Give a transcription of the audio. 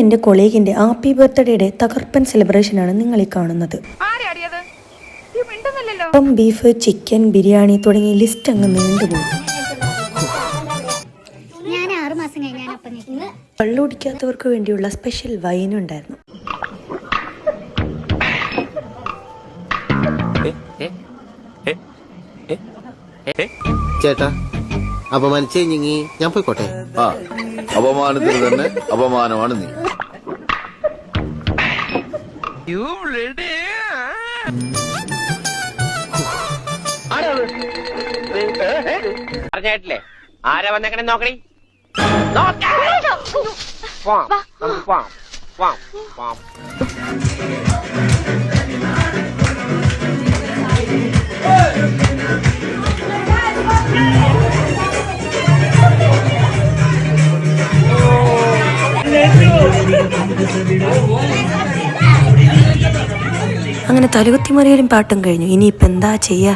എൻ്റെ കൊളീഗിൻ്റെ ഹാപ്പി ബർത്ത്ഡേയുടെ തകർപ്പൻ സെലിബ്രേഷനാണ് നിങ്ങളീ കാണുന്നത്. അപ്പം ബീഫ്, ചിക്കൻ, ബിരിയാണി തുടങ്ങിയ ലിസ്റ്റ് അങ്ങ് നീണ്ടുപോകും. കള്ളുടിക്കാത്തവർക്ക് വേണ്ടിയുള്ള സ്പെഷ്യൽ വൈൻ ഉണ്ടായിരുന്നു. ചേട്ടാ, അപമാനിച്ചേ ഞാൻ പോയിക്കോട്ടെ. അപമാനത്തിന് തന്നെ അപമാനമാണ് നീ. പറഞ്ഞിട്ടില്ലേ ആരാ വന്നേക്കണേ നോക്കണേ. അങ്ങനെ തലകുത്തിമറിയലും പാട്ടും കഴിഞ്ഞു. ഇനിയിപ്പോൾ എന്താ ചെയ്യാ?